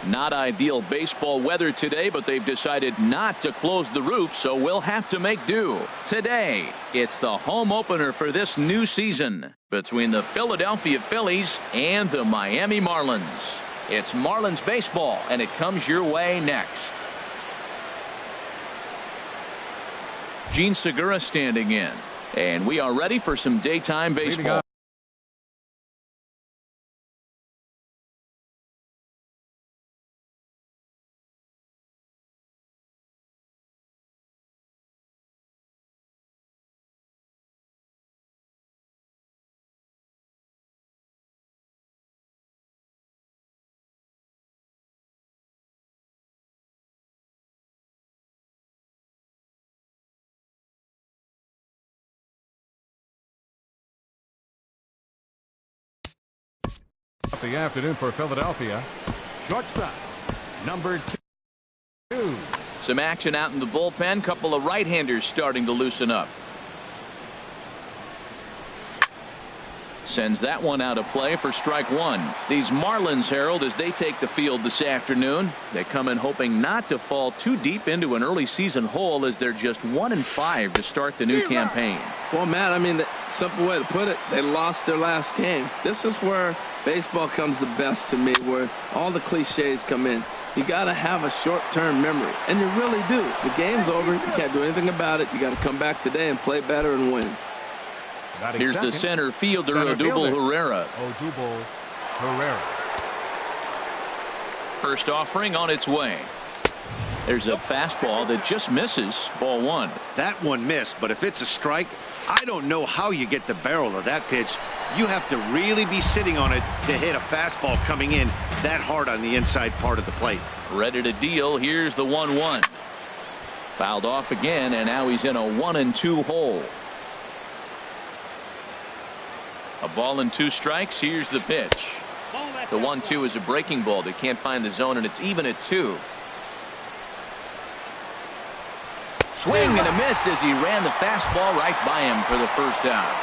Not ideal baseball weather today, but they've decided not to close the roof, so we'll have to make do. Today, it's the home opener for this new season between the Philadelphia Phillies and the Miami Marlins. It's Marlins baseball, and it comes your way next. Gene Segura standing in, and we are ready for some daytime baseball. The afternoon for Philadelphia. Shortstop, number 2. Some action out in the bullpen. Couple of right-handers starting to loosen up. Sends that one out of play for strike one. These Marlins, Harold, as they take the field this afternoon, they come in hoping not to fall too deep into an early season hole, as they're just 1-5 to start the new campaign. Well, Matt, I mean, the simple way to put it, they lost their last game. This is where baseball comes the best to me, where all the cliches come in. You got to have a short-term memory, and you really do. The game's over. You can't do anything about it. You got to come back today and play better and win. Here's the center fielder, Odubel Herrera. First offering on its way. There's a fastball that just misses. Ball one. That one missed, but if it's a strike, I don't know how you get the barrel of that pitch. You have to really be sitting on it to hit a fastball coming in that hard on the inside part of the plate. Ready to deal. Here's the 1-1. Fouled off again, and now he's in a 1-2 hole. A ball and 2 strikes. Here's the pitch. The 1-2 is a breaking ball that can't find the zone, and it's even at 2. Swing and a miss as he ran the fastball right by him for the first out.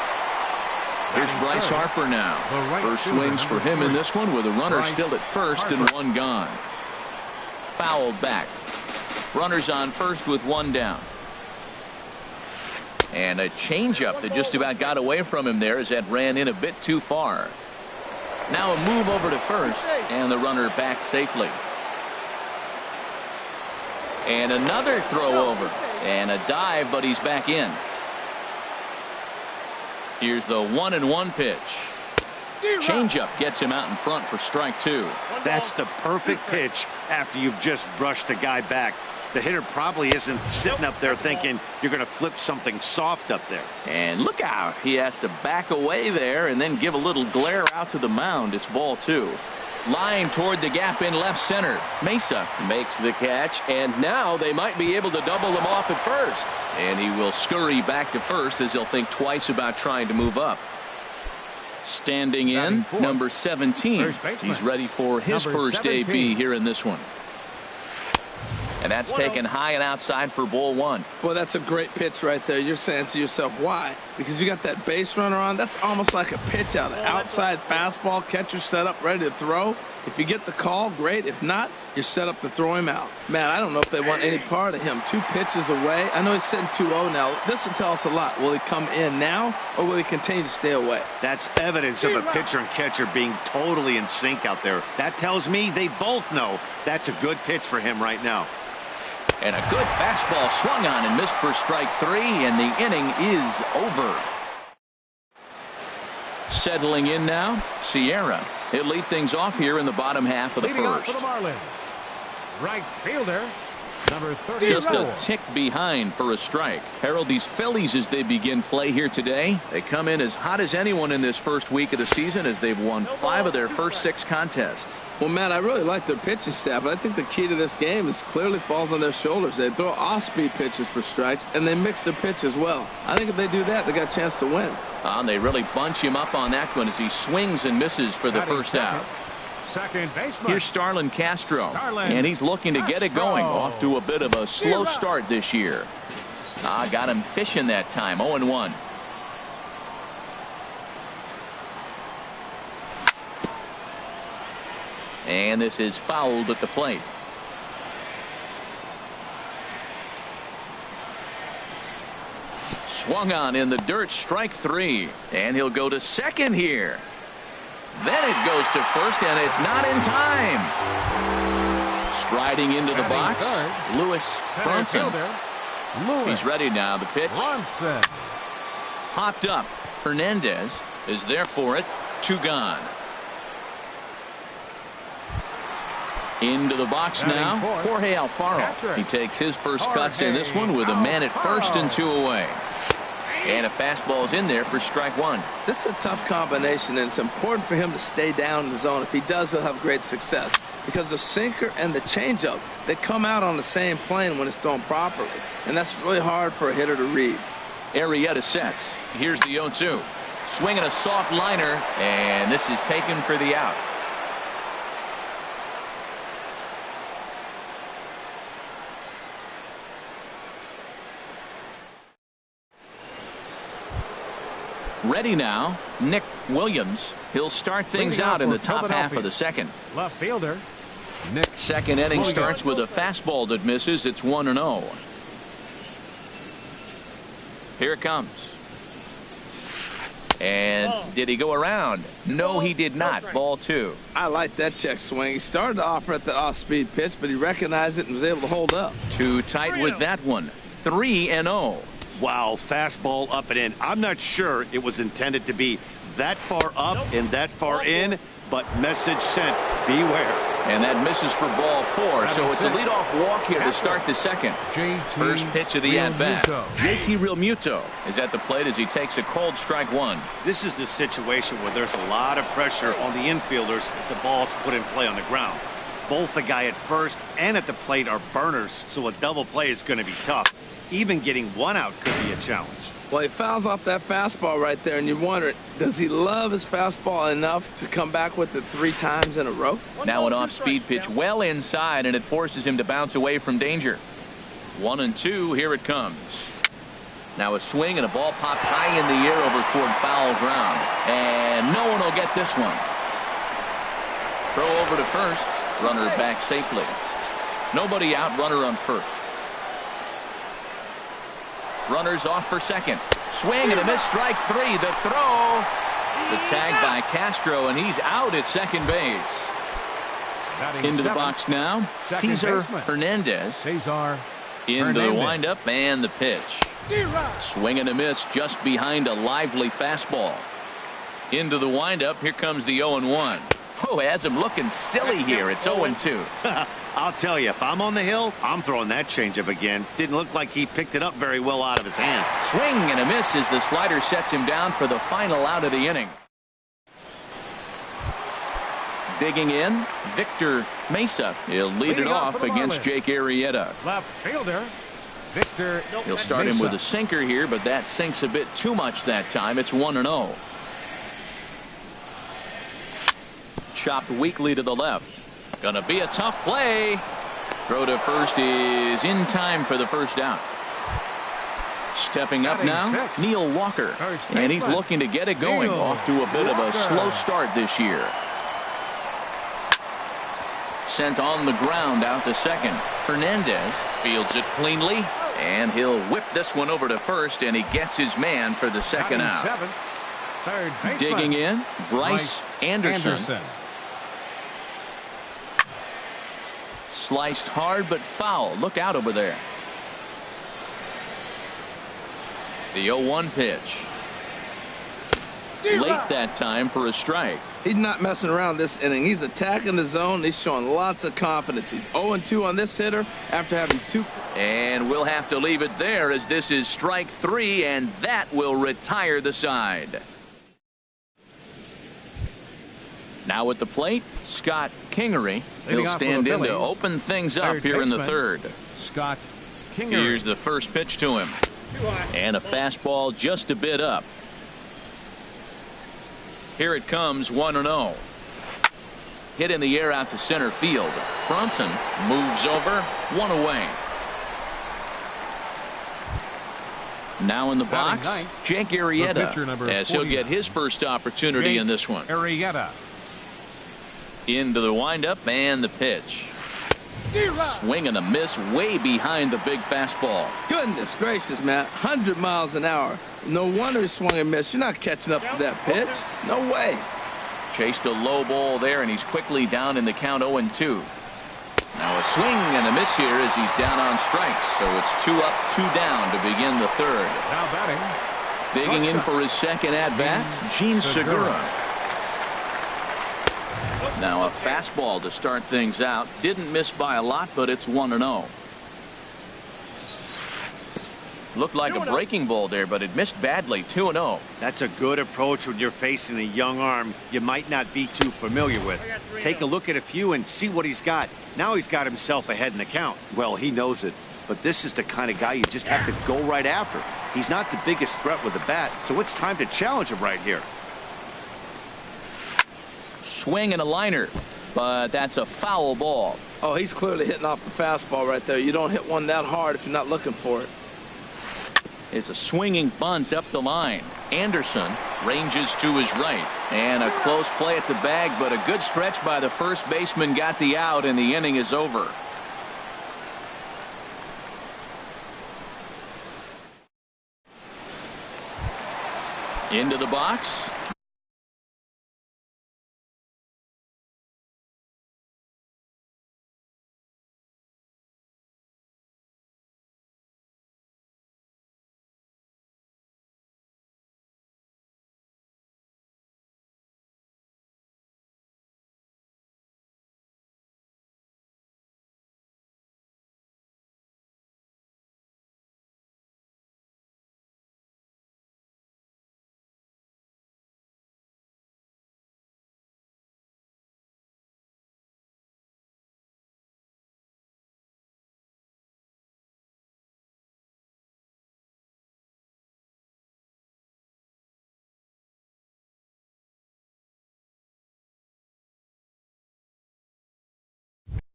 Here's Bryce Harper now. First swings for him in this one, with a runner still at first and 1 gone. Fouled back. Runners on first with 1 down. And a changeup that just about got away from him there, as that ran in a bit too far. Now a move over to first, and the runner back safely. And another throw over, and a dive, but he's back in. Here's the 1-1 pitch. Changeup gets him out in front for strike 2. That's the perfect pitch after you've just brushed a guy back. The hitter probably isn't sitting up there thinking you're going to flip something soft up there. And look out. He has to back away there and then give a little glare out to the mound. It's ball 2. Line toward the gap in left center. Mesa makes the catch, and now they might be able to double him off at first. And he will scurry back to first, as he'll think twice about trying to move up. Standing in, number 17. He's ready for his first AB here in this one. And that's taken high and outside for ball 1. Well, that's a great pitch right there. You're saying to yourself, why? Because you got that base runner on. That's almost like a pitch out. An outside fastball, catcher set up, ready to throw. If you get the call, great. If not, you're set up to throw him out. Man, I don't know if they want any part of him. 2 pitches away. I know he's sitting 2-0 now. This will tell us a lot. Will he come in now, or will he continue to stay away? That's evidence of a pitcher and catcher being totally in sync out there. That tells me they both know that's a good pitch for him right now. And a good fastball swung on and missed for strike 3, and the inning is over. Settling in now, Sierra. He'll lead things off here in the bottom half of the first. For the Marlins, right fielder, number 34. Just a tick behind for a strike. Harold, these Phillies, as they begin play here today, they come in as hot as anyone in this first week of the season, as they've won 5 of their first 6 contests. Well, Matt, I really like their pitching staff, but I think the key to this game is clearly falls on their shoulders. They throw off-speed pitches for strikes, and they mix their pitch as well. I think if they do that, they got a chance to win. They really bunch him up on that one as he swings and misses for the first out. Second baseman. Here's Starlin Castro, and he's looking to get it going. Off to a bit of a slow start this year. Got him fishing that time. 0-1. And this is fouled at the plate. Swung on in the dirt, strike 3. And he'll go to second here. Then it goes to first, and it's not in time. Striding into the box, Lewis Bronson. He's ready now. The pitch. Popped up. Hernandez is there for it. 2 gone. Into the box now. Jorge Alfaro. He takes his first cuts in this one with a man at first and 2 away. And a fastball's in there for strike 1. This is a tough combination, and it's important for him to stay down in the zone. If he does, he'll have great success. Because the sinker and the changeup, they come out on the same plane when it's thrown properly. And that's really hard for a hitter to read. Arrieta sets. Here's the 0-2. Swinging a soft liner, and this is taken for the out. Ready now, Nick Williams. He'll start things out in the top half of the second. Left fielder, Nick. Second inning starts with a fastball that misses. It's 1-0. Here it comes. And did he go around? No, he did not. Ball 2. I like that check swing. He started to offer at the off-speed pitch, but he recognized it and was able to hold up. Too tight with that one. 3-0. Wow, fastball up and in. I'm not sure it was intended to be that far up and that far in, but message sent, beware. And that misses for ball 4, so it's a leadoff walk here to start the second. First pitch of the at-bat. JT Realmuto is at the plate as he takes a cold strike 1. This is the situation where there's a lot of pressure on the infielders if the ball's put in play on the ground. Both the guy at first and at the plate are burners, so a double play is going to be tough. Even getting 1 out could be a challenge. Well, he fouls off that fastball right there, and you wonder, does he love his fastball enough to come back with it 3 times in a row? Now an off-speed pitch well inside, and it forces him to bounce away from danger. 1-2, here it comes. Now a swing and a ball popped high in the air over toward foul ground. And no one will get this one. Throw over to first. Runner back safely. Nobody out, runner on first. Runners off for second. Swing and a miss, strike 3. The throw. The tag by Castro, and he's out at second base. Into the box now, Cesar Hernandez. Into the windup and the pitch. Swing and a miss just behind a lively fastball. Into the windup, here comes the 0-1. Oh, has him looking silly here. It's 0-2. I'll tell you, if I'm on the hill, I'm throwing that changeup again. Didn't look like he picked it up very well out of his hand. Swing and a miss as the slider sets him down for the final out of the inning. Digging in, Victor Mesa. He'll lead it off against Jake Arrieta. Left fielder, Victor. He'll start him with a sinker here, but that sinks a bit too much that time. It's 1-0. Chopped weakly to the left. Gonna be a tough play. Throw to first is in time for the first out. Stepping up now, Neil Walker, and he's looking to get it going. Off to a bit of a slow start this year. Sent on the ground out to second. Hernandez fields it cleanly, and he'll whip this one over to first, and he gets his man for the second out. Digging in, Bryce Anderson. Sliced hard but foul. Look out over there. The 0-1 pitch. Late that time for a strike. He's not messing around this inning. He's attacking the zone. He's showing lots of confidence. He's 0-2 on this hitter after having 2. And we'll have to leave it there as this is strike 3, and that will retire the side. Now at the plate, Scott Kingery. He'll stand in to open things up here in the third. Scott Kingery. Here's the first pitch to him. And a fastball just a bit up. Here it comes, 1-0. Hit in the air out to center field. Bronson moves over, 1 away. Now in the box, Jake Arrieta, as he'll get his first opportunity in this one. Arrieta. Into the windup and the pitch. Swing and a miss way behind the big fastball. Goodness gracious, man. 100 miles an hour. No wonder he swung and missed. You're not catching up to that pitch. No way. Chased a low ball there, and he's quickly down in the count 0-2. Now a swing and a miss here as he's down on strikes. So it's 2 up, 2 down to begin the third. Now batting. Digging in for his second at-bat, Gene Segura. Now a fastball to start things out. Didn't miss by a lot, but it's 1-0. Looked like a breaking ball there, but it missed badly. 2-0. That's a good approach when you're facing a young arm you might not be too familiar with. Take a look at a few and see what he's got. Now he's got himself ahead in the count. Well, he knows it, but this is the kind of guy you just have to go right after. He's not the biggest threat with the bat, so it's time to challenge him right here. Swing and a liner, but that's a foul ball. Oh, he's clearly hitting off the fastball right there. You don't hit one that hard if you're not looking for it. It's a swinging bunt up the line. Anderson ranges to his right. And a close play at the bag, but a good stretch by the first baseman got the out, and the inning is over. Into the box.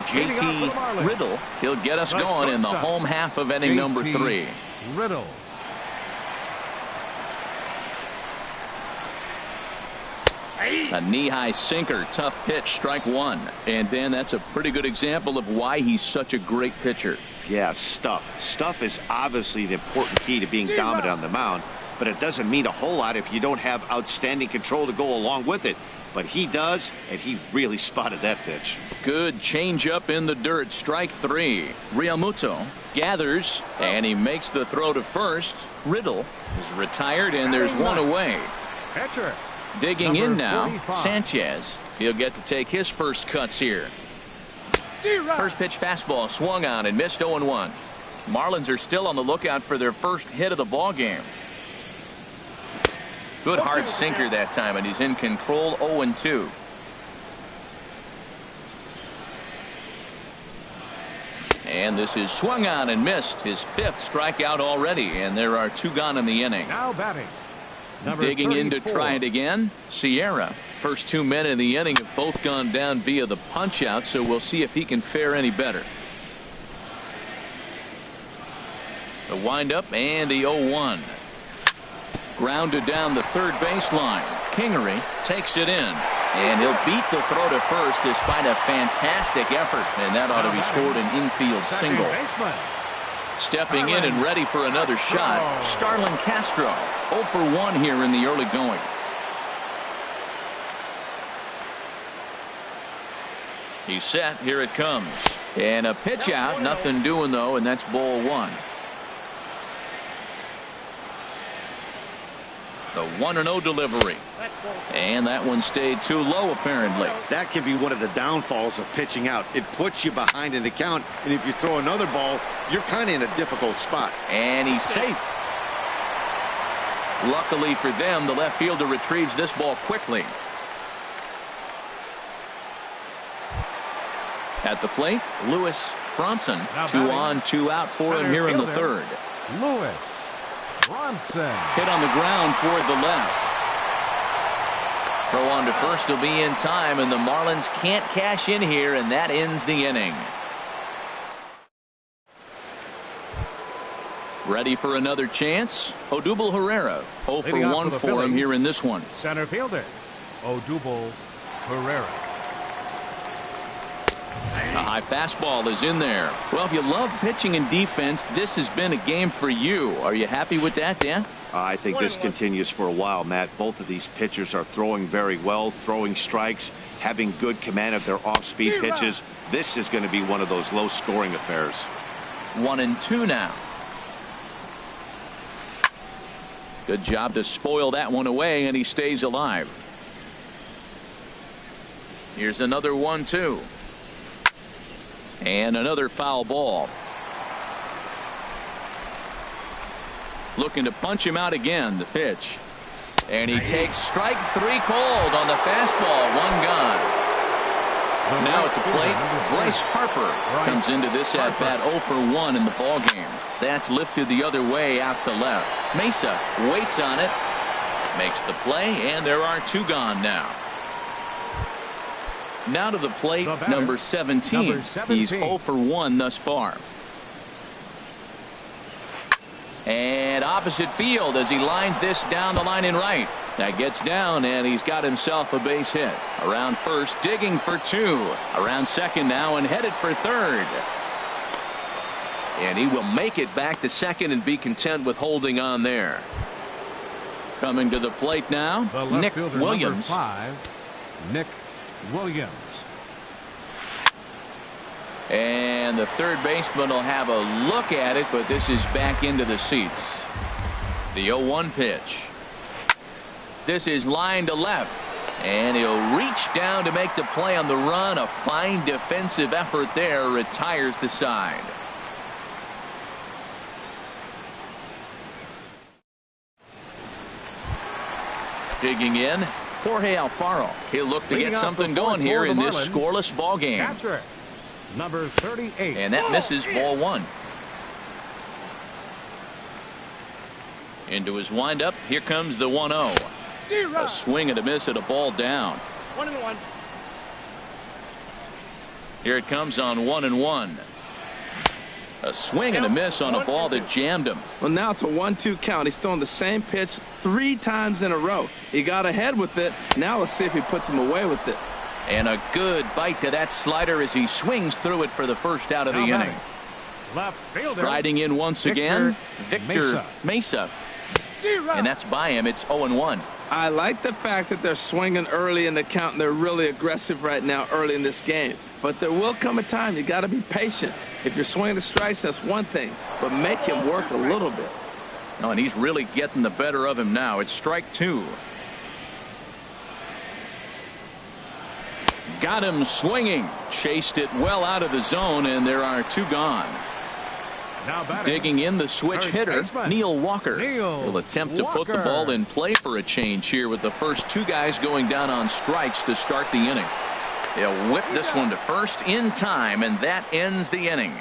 JT Riddle, he'll get us going in the home half of inning number 3. Riddle. A knee-high sinker, tough pitch, strike 1. And Dan, that's a pretty good example of why he's such a great pitcher. Yeah, stuff. Stuff is obviously the important key to being dominant on the mound, but it doesn't mean a whole lot if you don't have outstanding control to go along with it. But he does, and he really spotted that pitch. Good change-up in the dirt, strike 3. Realmuto gathers, and he makes the throw to first. Riddle is retired, and there's one away. Catcher. Digging in now, 45. Sanchez. He'll get to take his first cuts here. First pitch fastball swung on and missed 0-1. Marlins are still on the lookout for their first hit of the ball game. Good hard sinker that time, and he's in control. 0-2. And this is swung on and missed, his 5th strikeout already, and there are 2 gone in the inning. Now batting. Number Digging 34. in to try it again, Sierra. First 2 men in the inning have both gone down via the punch out, so we'll see if he can fare any better. The windup and the 0-1. Grounded down the third baseline. Kingery takes it in, and he'll beat the throw to first despite a fantastic effort, and that ought to be scored an infield single. Stepping in and ready for another shot, Starlin Castro. 0 for 1 here in the early going. He's set. Here it comes. And a pitch out. Nothing doing, though, and that's ball 1. The 1-0 delivery. And that one stayed too low, apparently. That can be one of the downfalls of pitching out. It puts you behind in the count, and if you throw another ball, you're kind of in a difficult spot. And he's safe. Luckily for them, the left fielder retrieves this ball quickly. At the plate, Lewis Bronson. 2 on, 2 out for him here in the third. Lewis Bronson. Hit on the ground toward the left. Throw on to first will be in time, and the Marlins can't cash in here, and that ends the inning. Ready for another chance? Odubel Herrera. 0 for 1 for him here in this one. Center fielder Odubel Herrera. A high fastball is in there. Well, if you love pitching and defense, this has been a game for you. Are you happy with that, Dan? I think this continues for a while, Matt. Both of these pitchers are throwing very well, throwing strikes, having good command of their off-speed pitches. This is going to be one of those low-scoring affairs. 1-2 now. Good job to spoil that one away, and he stays alive. Here's another 1-2. And another foul ball. Looking to punch him out again. The pitch. And he takes strike 3 called on the fastball. 1 gone. Now at the plate, Bryce Harper comes into this at bat 0 for 1 in the ball game. That's lifted the other way out to left. Mesa waits on it, makes the play, and there are 2 gone now. Now to the plate, number 17. He's 0 for 1 thus far. And opposite field as he lines this down the line in right. That gets down, and he's got himself a base hit. Around first, digging for 2. Around second now, and headed for third. And he will make it back to second and be content with holding on there. Coming to the plate now, Nick Williams. 5, Nick Williams. And the third baseman will have a look at it, but this is back into the seats. The 0-1 pitch. This is lined to left, and he'll reach down to make the play on the run. A fine defensive effort there, retires the side. Digging in, Jorge Alfaro. He'll look to get something going here in this scoreless ball game. Catcher, number 38. And that misses, ball 1. Into his windup, here comes the 1-0. A swing and a miss at a ball down. 1-1. Here it comes on 1-1. A swing and a miss on a ball that jammed him. Well, now it's a 1-2 count. He's throwing the same pitch 3 times in a row. He got ahead with it. Now let's see if he puts him away with it. And a good bite to that slider as he swings through it for the first out of the inning. Left fielder. Riding in once again, Victor Mesa. And that's by him. It's 0-1. I like the fact that they're swinging early in the count, and they're really aggressive right now early in this game. But there will come a time you got to be patient. If you're swinging the strikes, that's one thing, but make him work a little bit. No, and he's really getting the better of him now. It's strike 2. Got him swinging. Chased it well out of the zone, and there are 2 gone. Digging in the switch hitter, Neil Walker. He'll attempt to put the ball in play for a change here with the first 2 guys going down on strikes to start the inning. He'll whip this one to first in time, and that ends the inning.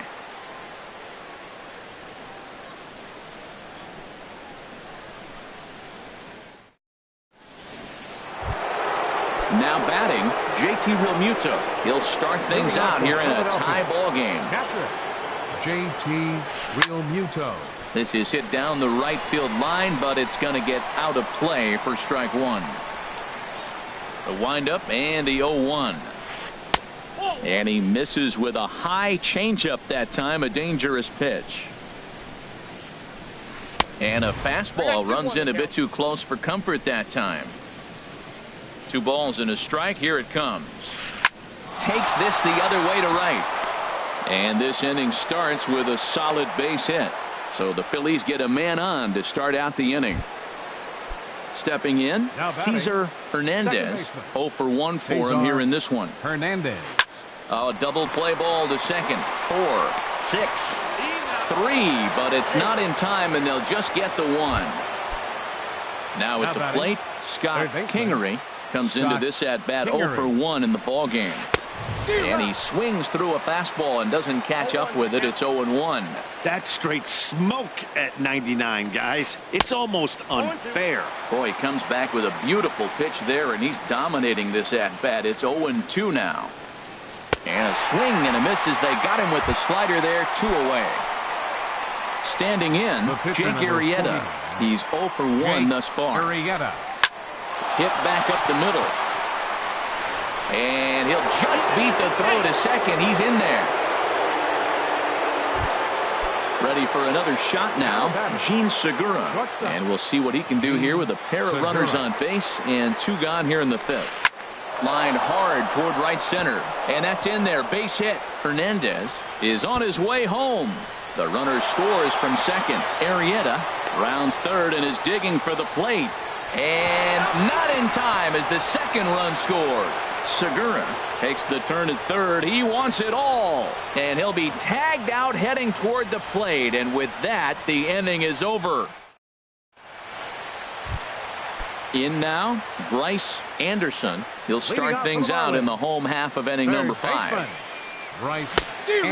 Now batting, JT Realmuto. He'll start things out here in a tie ball game. JT Realmuto. This is hit down the right field line, but it's going to get out of play for strike 1. The windup and the 0-1. And he misses with a high changeup that time, a dangerous pitch. And a fastball runs in a bit too close for comfort that time. 2 balls and a strike. Here it comes. Takes this the other way to right. And this inning starts with a solid base hit. So the Phillies get a man on to start out the inning. Stepping in, Cesar Hernandez. 0 for 1 for him here in this one. Hernandez. Oh, double play ball to second. 4, 6, 3, but it's not in time, and they'll just get the 1. Now at the plate, Scott Kingery comes into this at bat 0 for 1 in the ball game. And he swings through a fastball and doesn't catch up with it. It's 0-1. That's straight smoke at 99, guys. It's almost unfair. Boy, he comes back with a beautiful pitch there, and he's dominating this at bat. It's 0-2 now. And a swing and a miss as they got him with the slider there, 2 away. Standing in, Jake Arrieta. He's 0 for 1 thus far. Arrieta. Hit back up the middle. And he'll just beat the throw to second. He's in there. Ready for another shot now, Gene Segura. And we'll see what he can do here with a pair of runners on base and 2 gone here in the 5th. Line hard toward right center. And that's in there. Base hit. Hernandez is on his way home. The runner scores from second. Arrieta rounds third and is digging for the plate. And not in time as the second run scores. Segura takes the turn at third. He wants it all. And he'll be tagged out heading toward the plate. And with that, the inning is over. In now, Bryce Anderson. He'll start things out in the home half of inning number 5.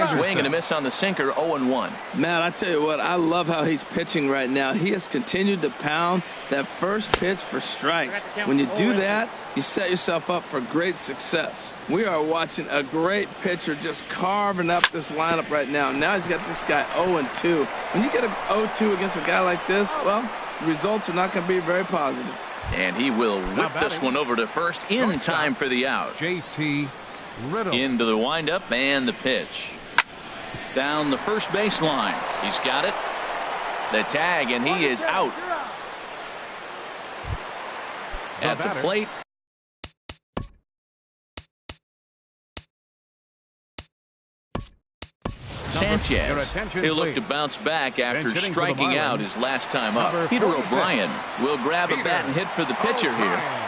Swing and a miss on the sinker, 0-1. Man, I tell you what, I love how he's pitching right now. He has continued to pound that first pitch for strikes. When you do that, you set yourself up for great success. We are watching a great pitcher just carving up this lineup right now. Now he's got this guy 0-2. When you get a 0-2 against a guy like this, well, the results are not going to be very positive. And he will whip this one over to first in time for the out. JT Riddle. Into the windup and the pitch. Down the first baseline. He's got it. The tag, and he is out. At the plate. Sanchez. He'll look to bounce back after striking out his last time up. Peter O'Brien will grab a bat and hit for the pitcher here.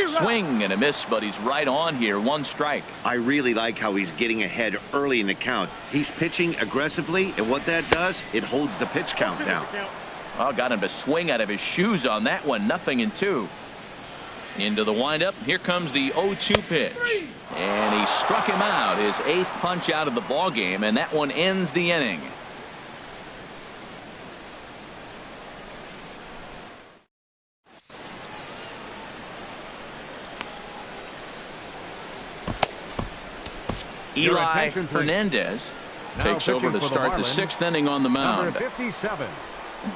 Swing and a miss, but he's right on here. 1 strike. I really like how he's getting ahead early in the count. He's pitching aggressively, and what that does, it holds the pitch count down. Oh, got him to swing out of his shoes on that one. 0-2. Into the windup. Here comes the 0-2 pitch. And he struck him out. His 8th punch out of the ball game, and that one ends the inning. Eli Hernandez takes over to start the 6th inning on the mound. 57.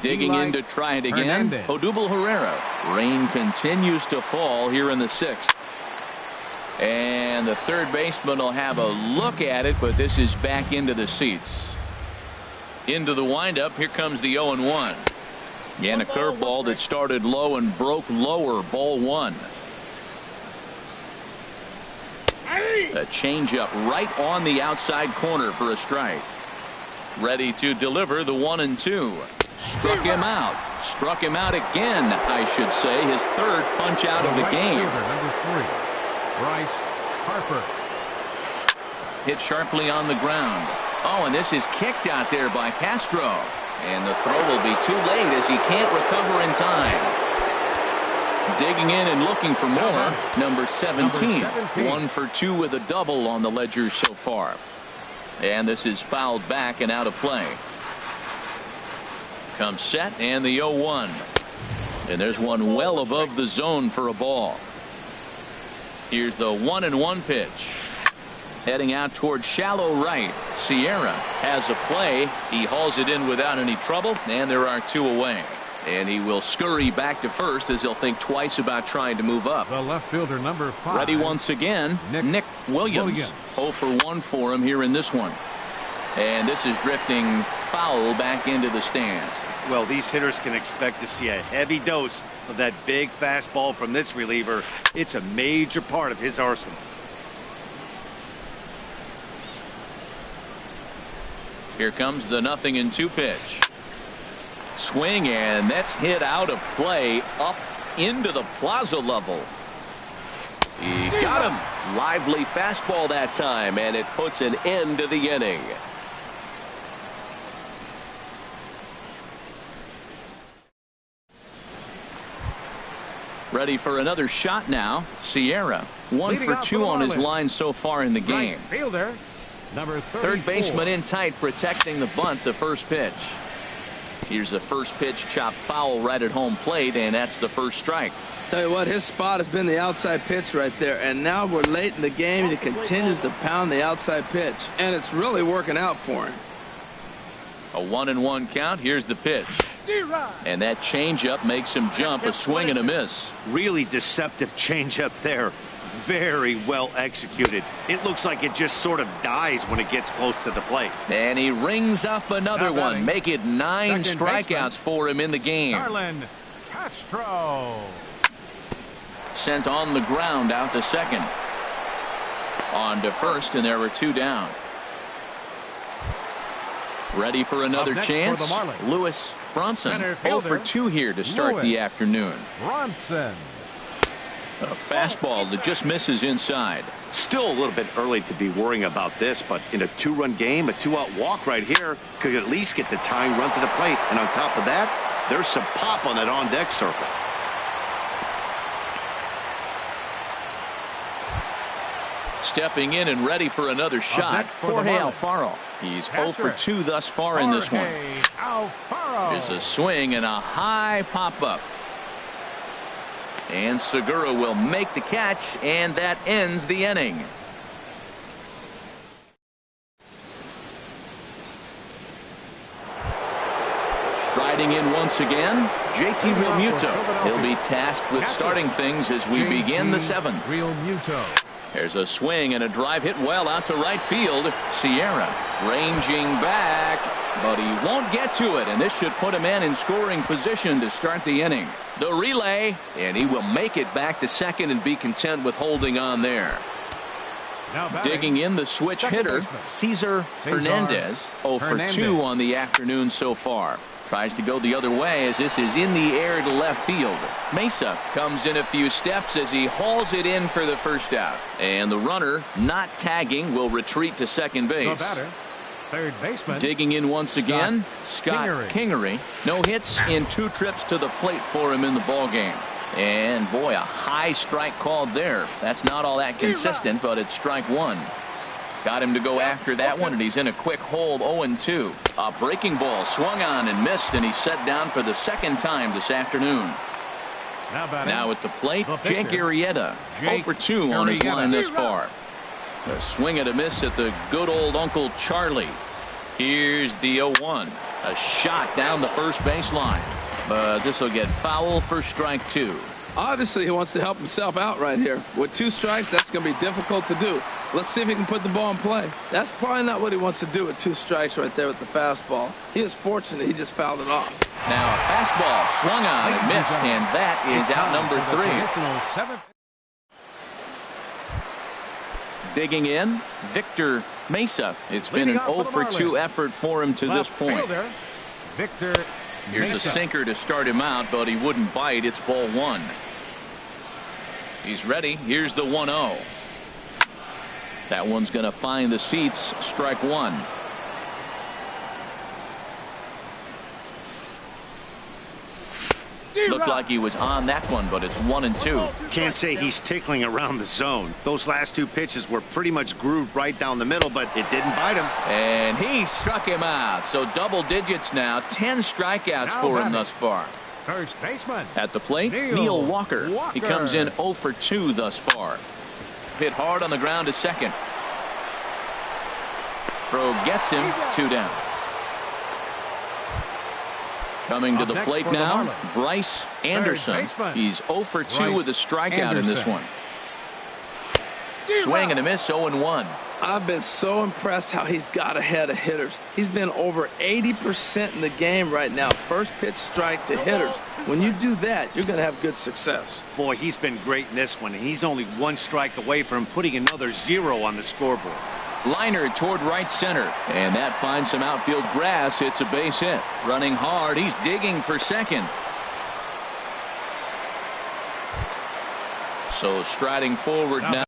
Digging in to try it again. Odubel Herrera. Rain continues to fall here in the 6th. And the third baseman will have a look at it, but this is back into the seats. Into the windup. Here comes the 0-1. Again, a curveball that started low and broke lower. Ball 1. A changeup right on the outside corner for a strike. Ready to deliver the 1-2. Struck him out. Struck him out again, I should say. His 3rd punch out of the game. Number 3, Bryce Harper. Hit sharply on the ground. Oh, and this is kicked out there by Castro. And the throw will be too late as he can't recover in time. Digging in and looking for more. Number 17. 1 for 2 with a double on the ledger so far. And this is fouled back and out of play. Comes set and the 0-1. And there's one well above the zone for a ball. Here's the 1-1 pitch. Heading out towards shallow right. Sierra has a play. He hauls it in without any trouble, and there are 2 away. And he will scurry back to first as he'll think twice about trying to move up. The left fielder, number 5. Ready once again, Nick Williams. 0 for 1 for him here in this one. And this is drifting foul back into the stands. Well, these hitters can expect to see a heavy dose of that big fastball from this reliever. It's a major part of his arsenal. Here comes the 0-2 pitch. Swing, and that's hit out of play up into the plaza level. He got him. Lively fastball that time, and it puts an end to the inning. Ready for another shot now. Sierra. 1 for 2 on his line so far in the game. Right fielder, number 34. Third baseman in tight, protecting the bunt. The first pitch. Here's the first pitch, chopped foul right at home plate, and that's the first strike. Tell you what, his spot has been the outside pitch right there, and now we're late in the game and he continues to pound the outside pitch, and it's really working out for him. A 1-1 count. Here's the pitch. And that changeup makes him jump, a swing and a miss. Really deceptive changeup there. Very well executed. It looks like it just sort of dies when it gets close to the plate. And he rings up another one. Make it 9 strikeouts for him in the game. Starlin Castro. Sent on the ground out to second. On to first, and there were 2 down. Ready for another chance. For Lewis Bronson. 0 fielder, for 2 here to start the afternoon. Bronson. A fastball that just misses inside. Still a little bit early to be worrying about this, but in a 2-run game, a 2-out walk right here could at least get the tying run to the plate. And on top of that, there's some pop on that on-deck circle. Stepping in and ready for another shot, Jorge Alfaro. He's 0 for 2 thus far in this one. There's a swing and a high pop-up. And Segura will make the catch, and that ends the inning. Striding in once again, JT Realmuto. He'll be tasked with starting things as we begin the 7th. There's a swing and a drive hit well out to right field. Sierra ranging back, but he won't get to it, and this should put him in scoring position to start the inning. The relay, and he will make it back to second and be content with holding on there. Digging in the switch hitter, Cesar Hernandez. 0 for 2 on the afternoon so far. Tries to go the other way as this is in the air to left field. Mesa comes in a few steps as he hauls it in for the first out. And the runner, not tagging, will retreat to second base. Third baseman. Digging in once again, Scott Kingery. No hits in 2 trips to the plate for him in the ballgame. And boy, a high strike called there. That's not all that consistent, but it's strike 1. Got him to go after that one, and he's in a quick hold. 0-2. A breaking ball swung on and missed, and he's set down for the 2nd time this afternoon. Now at the plate, Jake Arrieta. 0 for 2 on his line this far. A swing and a miss at the good old Uncle Charlie. Here's the 0-1. A shot down the first baseline. But this will get foul for strike 2. Obviously, he wants to help himself out right here. With 2 strikes, that's going to be difficult to do. Let's see if he can put the ball in play. That's probably not what he wants to do with 2 strikes right there with the fastball. He is fortunate he just fouled it off. Now a fastball swung on and missed, and that is out number 3. Digging in, Victor Mesa. It's been an 0 for 2 effort for him to this point. Here's a sinker to start him out, but he wouldn't bite. It's ball 1. He's ready. Here's the 1-0. That one's going to find the seats. Strike 1. Looked like he was on that one, but it's 1-2. Can't say he's tickling around the zone. Those last 2 pitches were pretty much grooved right down the middle, but it didn't bite him. And he struck him out. So double digits now. 10 strikeouts for him thus far. First baseman. At the plate, Neil Walker. He comes in 0 for 2 thus far. Hit hard on the ground to second. Throw gets him. 2 down. Coming to the plate now, Bryce Anderson. He's 0 for 2 with a strikeout in this one. Swing and a miss. 0-1. I've been so impressed how he's got ahead of hitters. He's been over 80% in the game right now. First pitch strike to hitters. When you do that, you're going to have good success. Boy, he's been great in this one, and he's only 1 strike away from putting another 0 on the scoreboard. Liner toward right center, and that finds some outfield grass. It's a base hit. Running hard, he's digging for second. So striding forward now.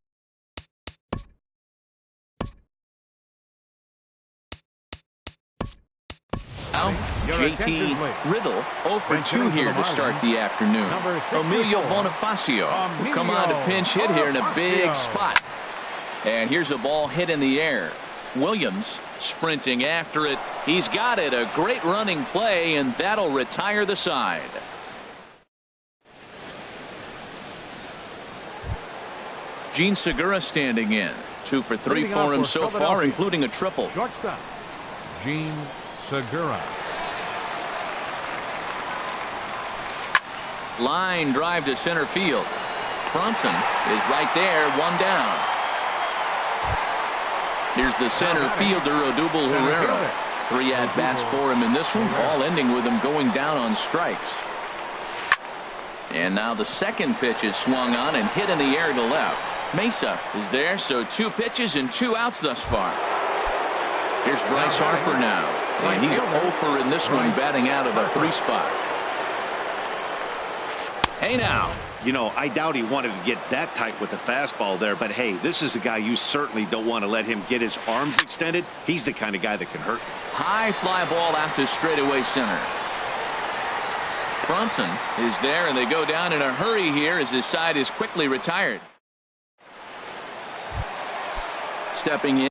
JT Riddle 0 for 2 here to start the afternoon. Emilio Bonifacio will come on to pinch hit here in a big spot. And here's a ball hit in the air. Williams sprinting after it. He's got it. A great running play, and that'll retire the side. Gene Segura standing in. 2 for 3 for him so far, including a triple. Shortstop, Gene Segura. Line drive to center field. Brunson is right there, one down. Here's the center fielder, Odubel Herrera. 3 at-bats for him in this one, all ending with him going down on strikes. And now the second pitch is swung on and hit in the air to left. Mesa is there, so 2 pitches and 2 outs thus far. Here's Bryce Harper now, and he's 0 for in this one, batting out of the 3 spot. Hey now. You know, I doubt he wanted to get that tight with the fastball there, but hey, this is a guy you certainly don't want to let him get his arms extended. He's the kind of guy that can hurt. High fly ball out to straightaway center. Brunson is there, and they go down in a hurry here as his side is quickly retired. Stepping in,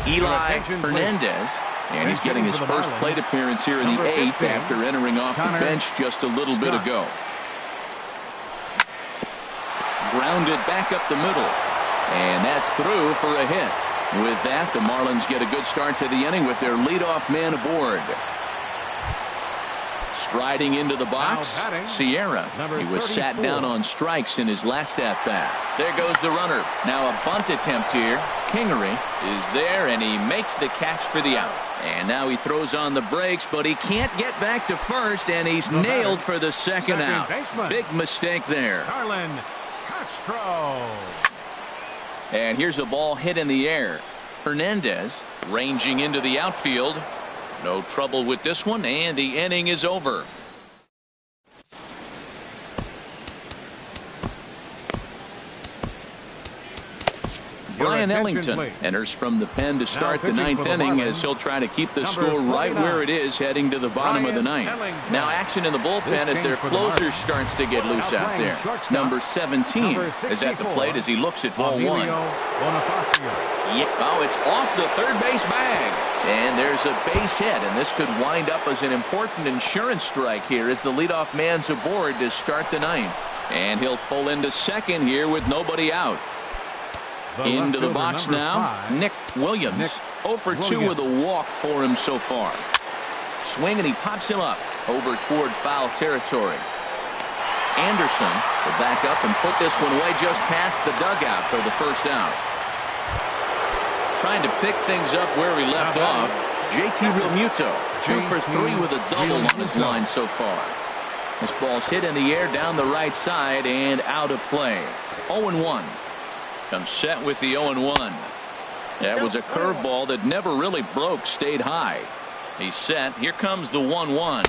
Eli Hernandez. And he's getting his first plate appearance here in the 8th after entering off the bench just a little bit ago. Grounded back up the middle. And that's through for a hit. With that, the Marlins get a good start to the inning with their leadoff man aboard. Striding into the box, Sierra. He was sat down on strikes in his last at-bat. There goes the runner. Now a bunt attempt here. Kingery is there, and he makes the catch for the out. And now he throws on the brakes, but he can't get back to first, and he's nailed for the second out. Big mistake there. Carlin Castro. And here's a ball hit in the air. Hernandez ranging into the outfield. No trouble with this one, and the inning is over. Brian Ellington enters from the pen to start the 9th inning as he'll try to keep the score right where it is heading to the bottom of the 9th. Now action in the bullpen as their closer starts to get loose out there. Number 17 is at the plate as he looks at ball 1. Oh, it's off the third base bag. And there's a base hit, and this could wind up as an important insurance strike here as the leadoff man's aboard to start the 9th. And he'll pull into second here with nobody out. Into the box now, Nick Williams. 0 for 2 with a walk for him so far. Swing, and he pops him up over toward foul territory. Anderson will back up and put this one away just past the dugout for the first out. Trying to pick things up where he left off, JT Realmuto. 2 for 3 with a double on his line so far. This ball's hit in the air down the right side and out of play. 0-1. Comes set with the 0-1. That was a curveball that never really broke, stayed high. He's set. Here comes the 1-1.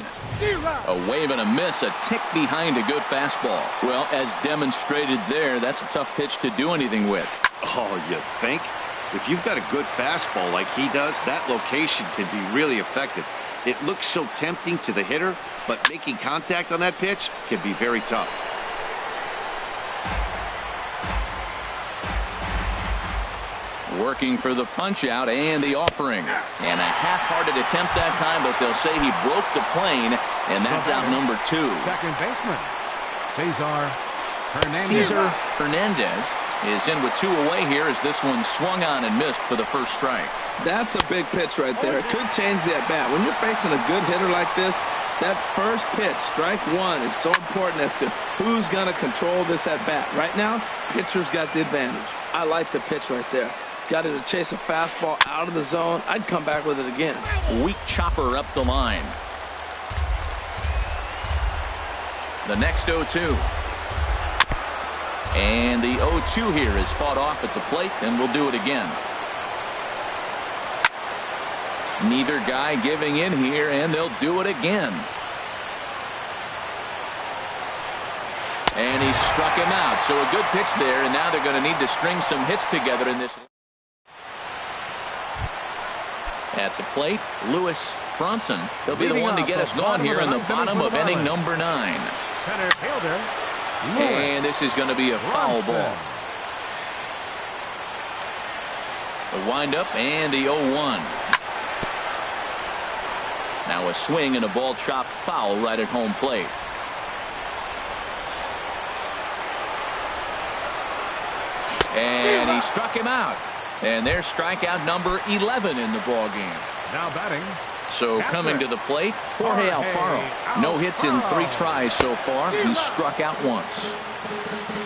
A wave and a miss, a tick behind a good fastball. Well, as demonstrated there, that's a tough pitch to do anything with. Oh, you think? If you've got a good fastball like he does, that location can be really effective. It looks so tempting to the hitter, but making contact on that pitch can be very tough. Working for the punch out and the offering. And a half-hearted attempt that time, but they'll say he broke the plane, and that's out number 2. Second baseman, Cesar Hernandez is in with 2 away here as this one swung on and missed for the first strike. That's a big pitch right there. It could change the at-bat. When you're facing a good hitter like this, that first pitch, strike 1, is so important as to who's going to control this at-bat. Right now, pitcher's got the advantage. I like the pitch right there. Got it to chase a fastball out of the zone. I'd come back with it again. Weak chopper up the line. The next 0-2. And the 0-2 here is fought off at the plate, and we'll do it again. Neither guy giving in here, and they'll do it again. And he struck him out. So a good pitch there, and now they're going to need to string some hits together in this. At the plate, Lewis Bronson. He'll be the one to get us going here in the bottom of inning number 9. center fielder. And this is going to be a foul ball. The windup and the 0-1. Now a swing and a ball chopped foul right at home plate. And he struck him out. And there's strikeout number 11 in the ball game. Now batting, So coming to the plate, Jorge Alfaro. No hits in 3 tries so far. He's struck out once.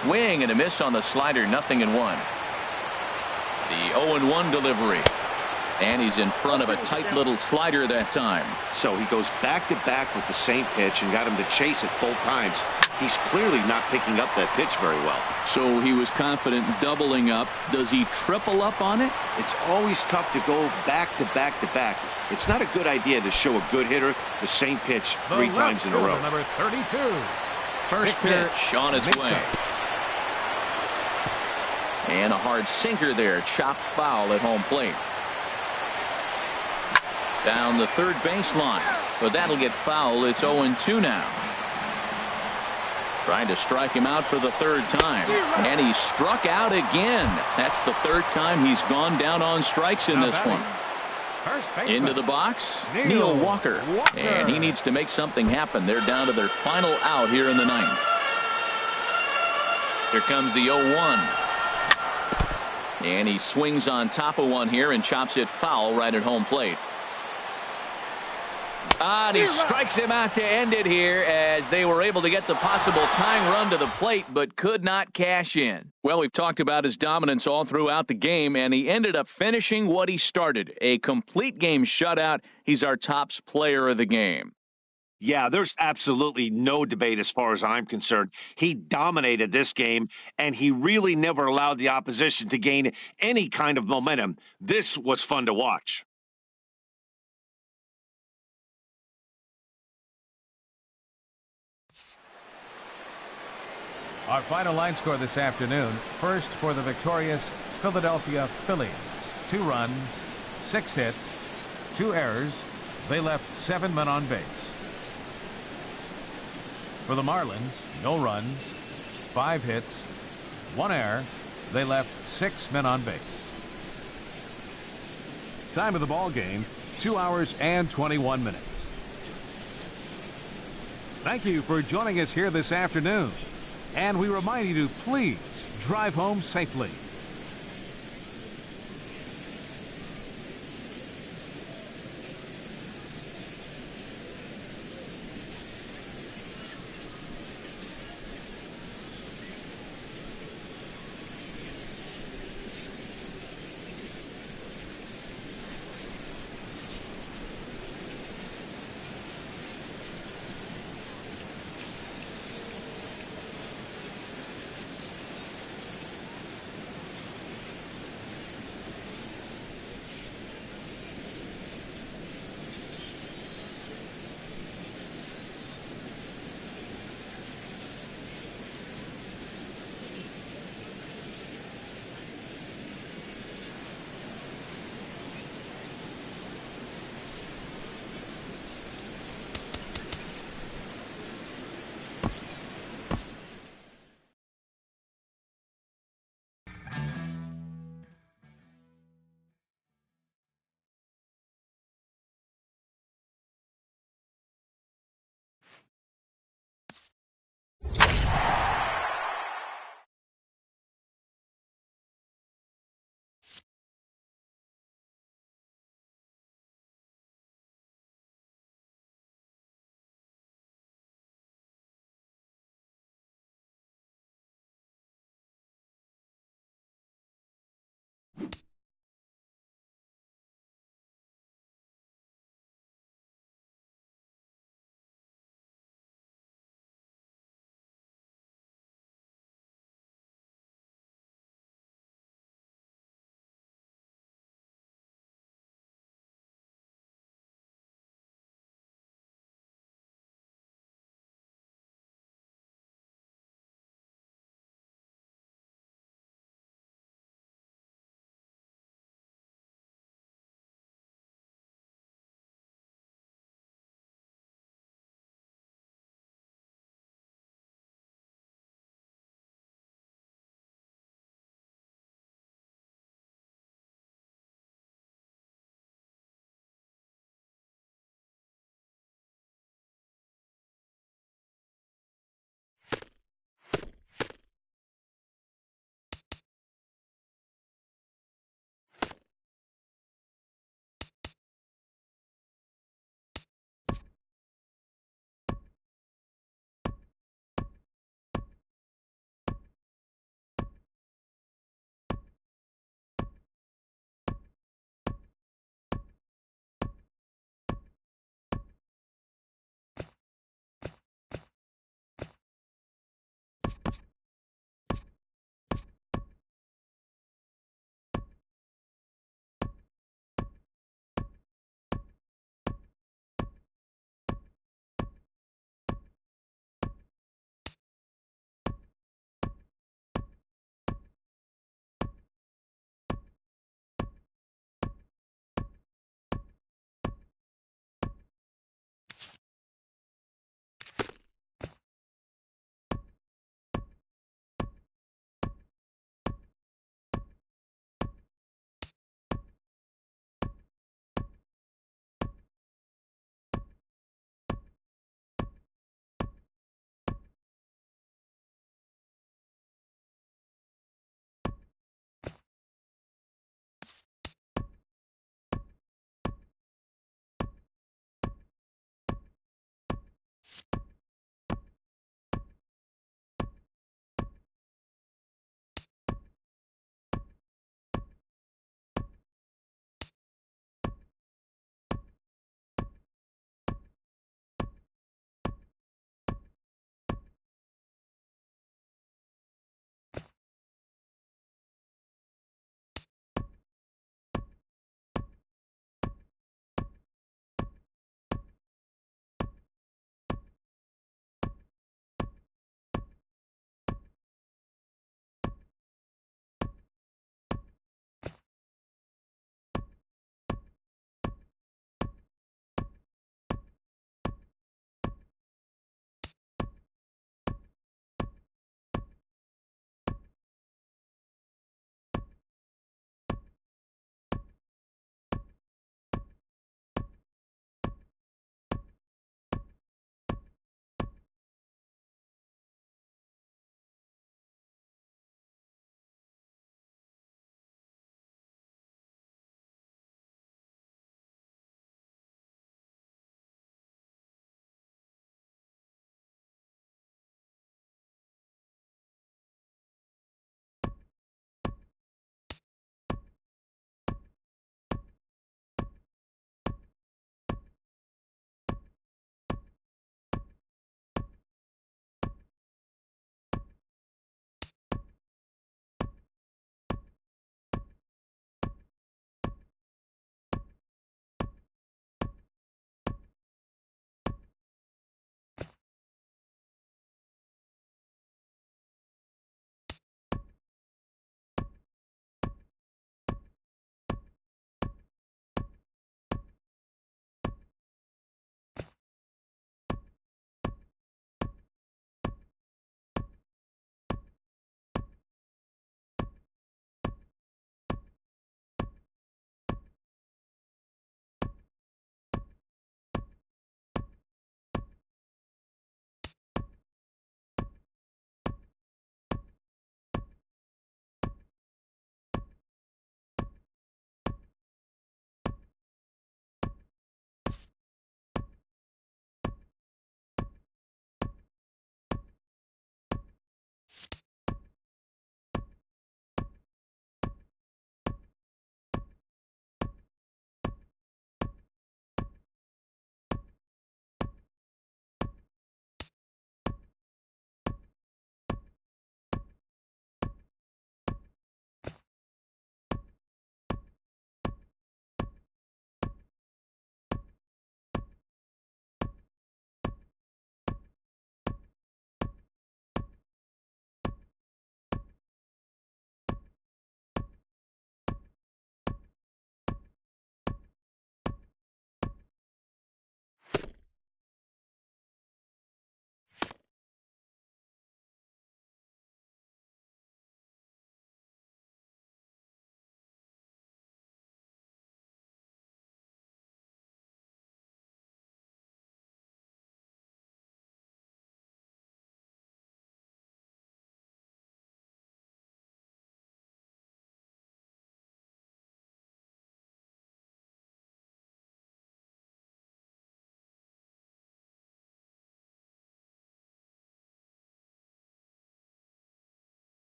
Swing and a miss on the slider, 0-1. The 0-1 delivery. And he's in front of a tight little slider that time. So he goes back-to-back with the same pitch and got him to chase it both times. He's clearly not picking up that pitch very well. So he was confident doubling up. Does he triple up on it? It's always tough to go back-to-back-to-back. It's not a good idea to show a good hitter the same pitch 3 times in a row. Number 32. First pitch on its way. And a hard sinker there. Chopped foul at home plate. Down the third baseline. But that'll get foul. It's 0-2 now. Trying to strike him out for the 3rd time. And he struck out again. That's the 3rd time he's gone down on strikes in this one. Into the box, Neil Walker. And he needs to make something happen. They're down to their final out here in the 9th. Here comes the 0-1. And he swings on top of one here and chops it foul right at home plate. And he strikes him out to end it here as they were able to get the possible tying run to the plate but could not cash in. Well, we've talked about his dominance all throughout the game, and he ended up finishing what he started. A complete game shutout. He's our top player of the game. Yeah, there's absolutely no debate as far as I'm concerned. He dominated this game, and he really never allowed the opposition to gain any kind of momentum. This was fun to watch. Our final line score this afternoon. First for the victorious Philadelphia Phillies. 2 runs, 6 hits, 2 errors. They left 7 men on base. For the Marlins, no runs, 5 hits, 1 error. They left 6 men on base. Time of the ball game, 2 hours and 21 minutes. Thank you for joining us here this afternoon. And we remind you to please drive home safely.